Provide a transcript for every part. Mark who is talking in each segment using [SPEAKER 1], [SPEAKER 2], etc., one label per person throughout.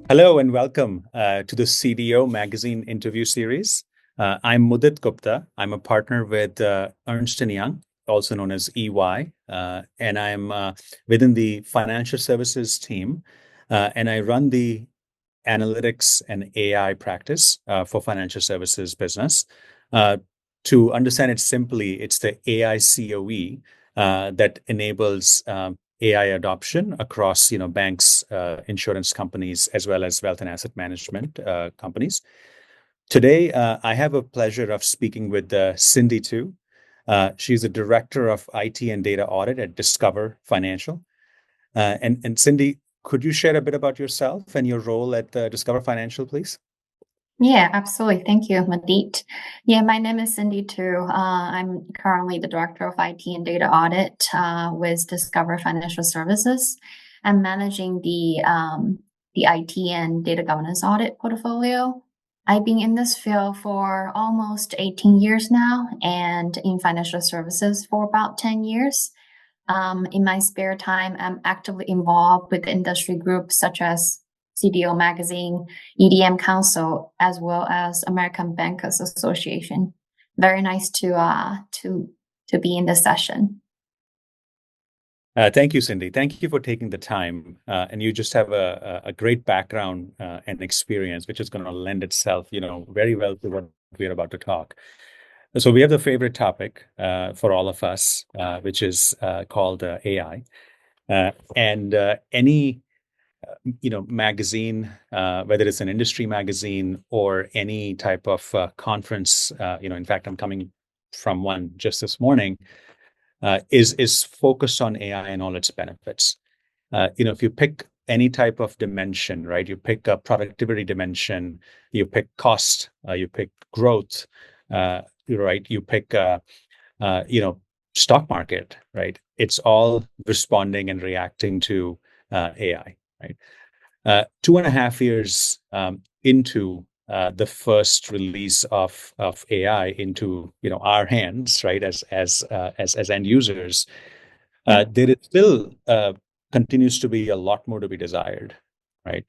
[SPEAKER 1] Hello and welcome to the CDO Magazine interview series. I'm Mudit Gupta. I'm a partner with Ernst& Young, also known as EY, and I'm within the financial services team, and I run the analytics and AI practice for financial services business. Uh, to understand it simply, it's the AI COE that enables AI adoption across, banks, insurance companies, as well as wealth and asset management companies. Today, I have a pleasure of speaking with Cindy Tu. She's a director of IT and Data Audit at Discover Financial. And Cindy, could you share a bit about yourself and your role at Discover Financial, please?
[SPEAKER 2] Yeah, absolutely. Thank you, Mudit. Yeah, my name is Cindy Tu. I'm currently the Director of IT and Data Audit with Discover Financial Services. I'm managing the IT and Data Governance Audit portfolio. I've been in this field for almost 18 years now, and in financial services for about 10 years. In my spare time, I'm actively involved with industry groups such as CDO Magazine, EDM Council, as well as American Bankers Association. Very nice to be in this session.
[SPEAKER 1] Thank you, Cindy. Thank you for taking the time. And you just have a great background and experience, which is going to lend itself, very well to what we're about to talk. So we have the favorite topic for all of us, which is called AI. And any magazine, whether it's an industry magazine or any type of conference, in fact, I'm coming from one just this morning, is focused on AI and all its benefits. If you pick any type of dimension, right? You pick a productivity dimension, you pick cost, you pick growth, right? You pick stock market, right? It's all responding and reacting to AI, right? 2.5 years into the first release of AI into our hands, right, as end users, there is still continues to be a lot more to be desired, right?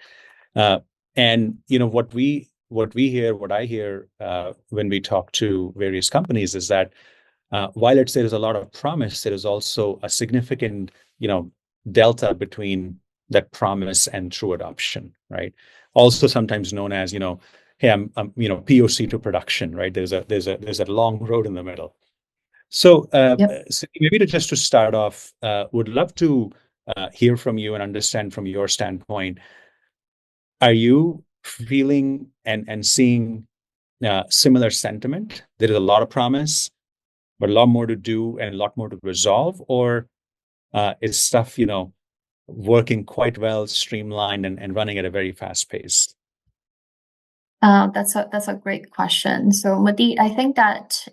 [SPEAKER 1] And what I hear when we talk to various companies is that while there is a lot of promise, there is also a significant delta between that promise and true adoption, right? Also sometimes known as hey, I'm POC to production, right? There's a long road in the middle. So,
[SPEAKER 2] Yep.
[SPEAKER 1] maybe to start off, would love to hear from you and understand from your standpoint. Are you feeling and seeing similar sentiment? There is a lot of promise, but a lot more to do and a lot more to resolve, or is stuff working quite well, streamlined, and running at a very fast pace?
[SPEAKER 2] That's a great question. So, Madi, I think that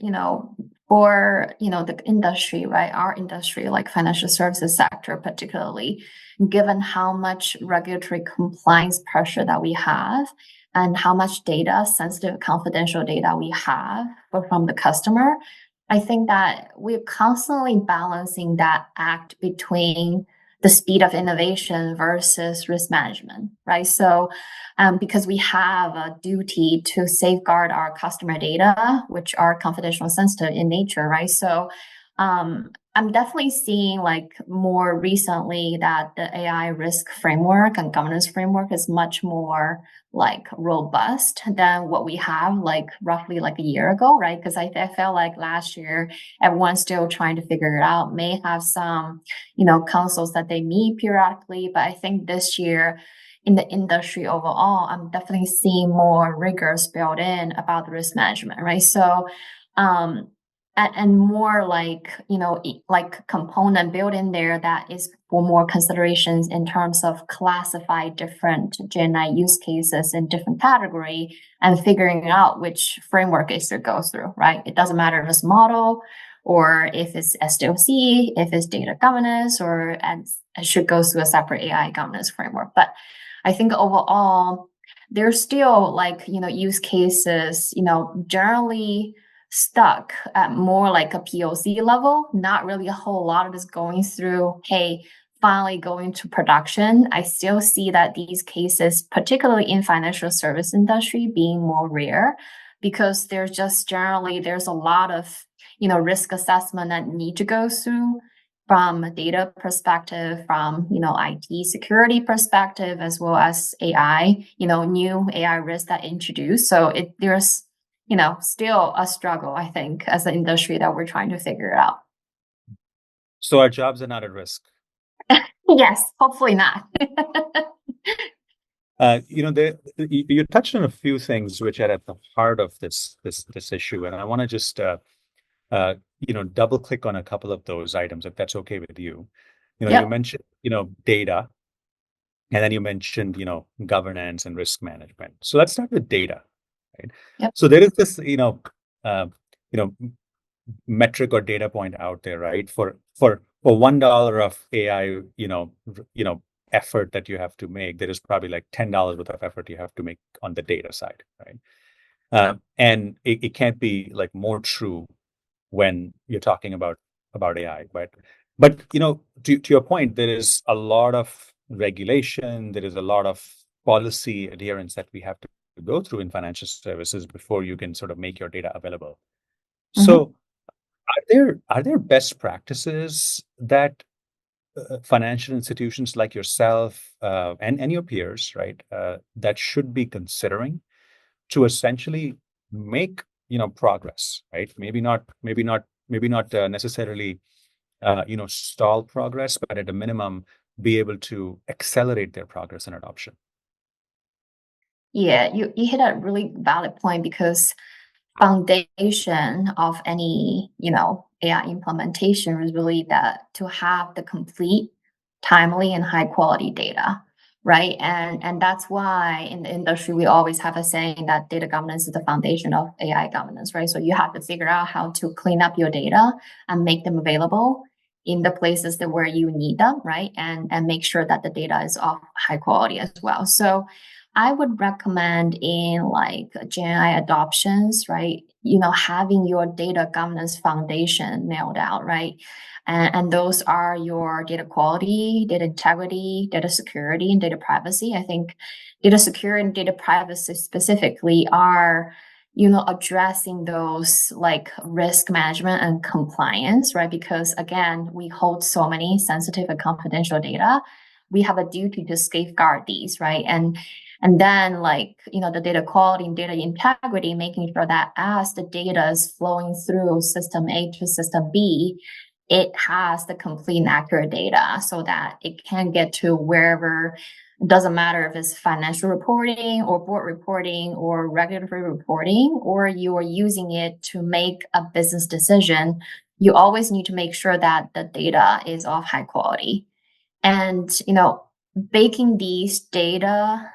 [SPEAKER 2] for the industry, right? Our industry, like financial services sector, particularly, given how much regulatory compliance pressure that we have, and how much data, sensitive, confidential data we have from the customer, I think that we're constantly balancing that act between the speed of innovation versus risk management, right? So, because we have a duty to safeguard our customer data, which are confidential and sensitive in nature, right? So, I'm definitely seeing like more recently that the AI risk framework and governance framework is much more like robust than what we have like roughly like a year ago, right? Because I felt like last year everyone's still trying to figure it out, may have some, councils that they meet periodically, but I think this year in the industry overall, I'm definitely seeing more rigors built in about the risk management, right? So, um, and more like like component built in there that is for more considerations in terms of classify different GenAI use cases in different category and figuring out which framework it should go through, right? It doesn't matter if it's model or if it's SDLC, if it's data governance, or and it should go through a separate AI governance framework. But I think overall, there's still like use cases, generally stuck at more like a POC level, not really a whole lot of this going through, hey, finally going to production, I still see that these cases, particularly in financial service industry, being more rare because there's a lot of risk assessment that need to go through from a data perspective, from IT security perspective, as well as AI, new AI risks that introduced. So there's still a struggle, I think, as an industry that we're trying to figure out.
[SPEAKER 1] So our jobs are not at risk.
[SPEAKER 2] Yes, hopefully not.
[SPEAKER 1] You touched on a few things which are at the heart of this issue, and I want to just double click on a couple of those items, if that's okay with you. You
[SPEAKER 2] Yep.
[SPEAKER 1] mentioned data, and then you mentioned governance and risk management. So let's start with data, right?
[SPEAKER 2] Yep.
[SPEAKER 1] So there is this uh, you know metric or data point out there, right? For $1 of AI, effort that you have to make, there is probably like $10 worth of effort you have to make on the data side, right? And it can't be like more true when you're talking about AI, but to your point, there is a lot of regulation, there is a lot of policy adherence that we have to go through in financial services before you can sort of make your data available.
[SPEAKER 2] Mhm.
[SPEAKER 1] So are there best practices that financial institutions like yourself and your peers, right, that should be considering to essentially make progress, right? Maybe not necessarily stall progress, but at a minimum be able to accelerate their progress and adoption.
[SPEAKER 2] Yeah, you hit a really valid point because foundation of any AI implementation is really that to have the complete, timely, and high quality data, right? And that's why in the industry we always have a saying that data governance is the foundation of AI governance, right? So you have to figure out how to clean up your data and make them available in the places that where you need them, right? And make sure that the data is of high quality as well. So I would recommend in like GenAI adoptions, right? Having your data governance foundation nailed out, right? And those are your data quality, data integrity, data security, and data privacy. I think data security and data privacy specifically are addressing those like risk management and compliance, right? Because again, we hold so many sensitive and confidential data. We have a duty to safeguard these, right? And then like the data quality and data integrity, making sure that as the data is flowing through system A to system B, it has the complete and accurate data so that it can get to wherever. It doesn't matter if it's financial reporting or board reporting or regulatory reporting, or you are using it to make a business decision. You always need to make sure that the data is of high quality. And baking these data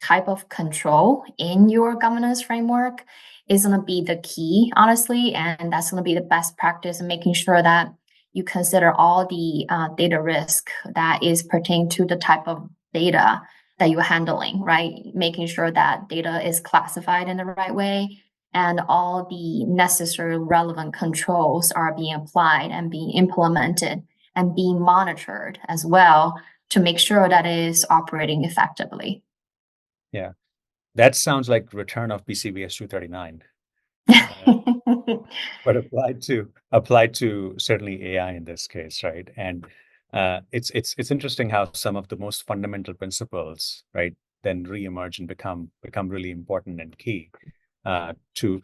[SPEAKER 2] type of control in your governance framework is going to be the key, honestly. And that's going to be the best practice in making sure that you consider all the data risk that is pertaining to the type of data that you're handling, right? Making sure that data is classified in the right way and all the necessary relevant controls are being applied and being implemented and being monitored as well to make sure that it is operating effectively.
[SPEAKER 1] Yeah, that sounds like return of PCBS 239. But applied to certainly AI in this case, right? And it's interesting how some of the most fundamental principles, right, then reemerge and become really important and key to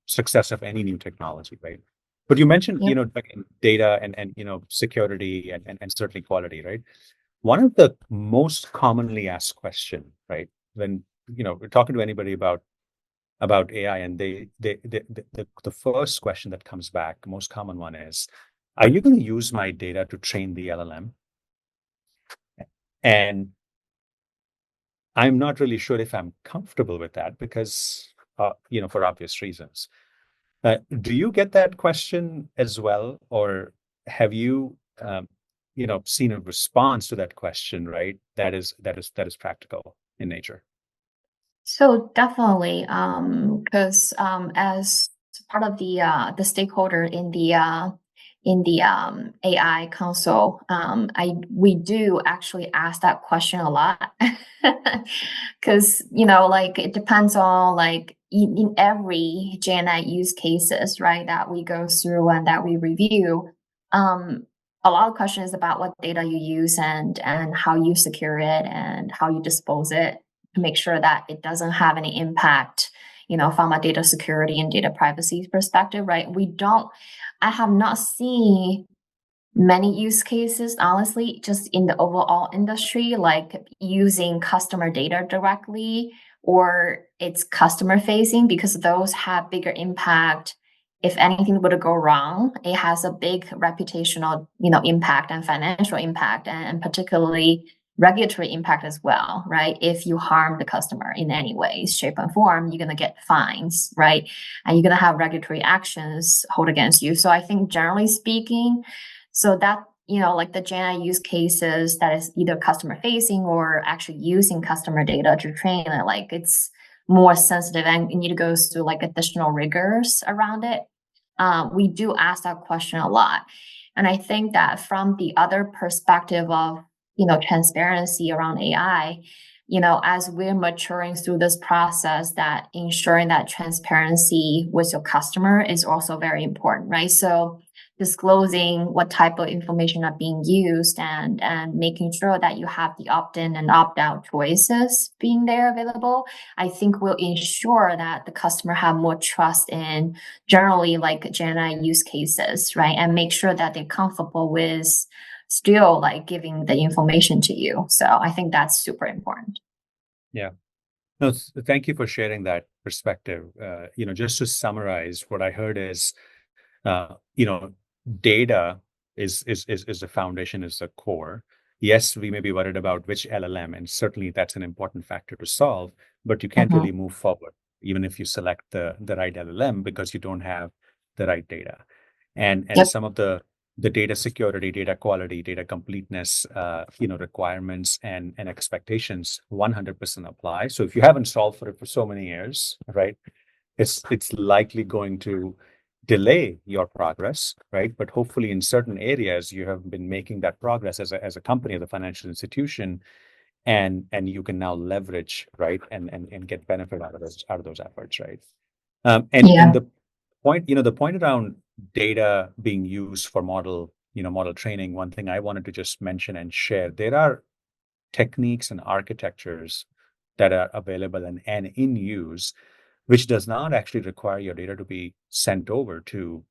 [SPEAKER 1] success of any new technology, right? But you mentioned
[SPEAKER 2] Yep.
[SPEAKER 1] like data and security and certainly quality, right? One of the most commonly asked question, right, when we're talking to anybody about AI, and the first question that comes back, the most common one is, are you going to use my data to train the LLM? And I'm not really sure if I'm comfortable with that because, for obvious reasons. Do you get that question as well, or have you, seen a response to that question, right? That is practical in nature.
[SPEAKER 2] So definitely, because as part of the stakeholder in the in the AI console, we do actually ask that question a lot because like it depends on like in every GenAI use cases, right, that we go through and that we review. A lot of questions about what data you use and how you secure it and how you dispose it to make sure that it doesn't have any impact, from a data security and data privacy perspective, right? I have not seen many use cases, honestly, just in the overall industry, like using customer data directly or it's customer facing, because those have bigger impact. If anything were to go wrong, it has a big reputational, impact and financial impact, and particularly regulatory impact as well, right? If you harm the customer in any way, shape, and form, you're going to get fines, right? And you're going to have regulatory actions hold against you. So I think generally speaking, so that, like the GenAI use cases that is either customer facing or actually using customer data to train it, like it's more sensitive and you need to go through like additional rigors around it. We do ask that question a lot. And I think that from the other perspective of, transparency around AI, as we're maturing through this process, that ensuring that transparency with your customer is also very important, right? So disclosing what type of information are being used and making sure that you have the opt-in and opt-out choices being there available, I think will ensure that the customer have more trust in generally like GenAI use cases, right? And make sure that they're comfortable with still like giving the information to you. So I think that's super important.
[SPEAKER 1] Yeah. No, thank you for sharing that perspective. Just to summarize, what I heard is, uh, you know, data is the foundation, is the core. Yes, we may be worried about which LLM, and certainly that's an important factor to solve, but you can't really
[SPEAKER 2] Mhm.
[SPEAKER 1] move forward even if you select the right LLM because you don't have the right data. And
[SPEAKER 2] Yep.
[SPEAKER 1] some of the data security, data quality, data completeness, requirements and expectations 100% apply. So if you haven't solved for it for so many years, right, it's likely going to delay your progress, right? But hopefully in certain areas you have been making that progress as a company, as a financial institution, and you can now leverage, right, and get benefit out of those efforts, right? And
[SPEAKER 2] Yeah.
[SPEAKER 1] the point around data being used for model training, one thing I wanted to just mention and share, there are techniques and architectures that are available and in use, which does not actually require your data to be sent over to,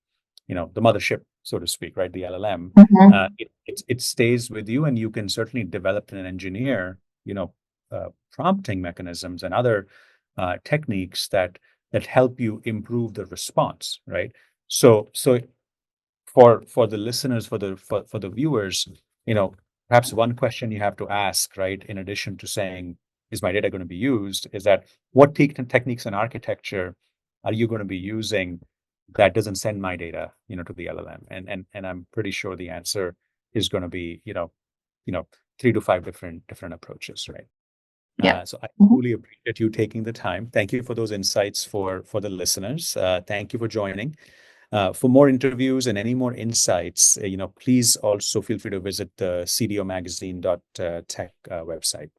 [SPEAKER 1] the mothership, so to speak, right? The LLM.
[SPEAKER 2] Mhm.
[SPEAKER 1] It stays with you, and you can certainly develop and engineer, prompting mechanisms and other techniques that help you improve the response, right? So for the listeners, for the viewers, perhaps one question you have to ask, right, in addition to saying, is my data going to be used, is that what techniques and architecture are you going to be using that doesn't send my data, to the LLM? And I'm pretty sure the answer is going to be, 3 to 5 different approaches, right?
[SPEAKER 2] Yep.
[SPEAKER 1] So I
[SPEAKER 2] Mhm.
[SPEAKER 1] truly appreciate you taking the time. Thank you for those insights for the listeners. Thank you for joining. For more interviews and any more insights, please also feel free to visit the cdomagazine.tech website.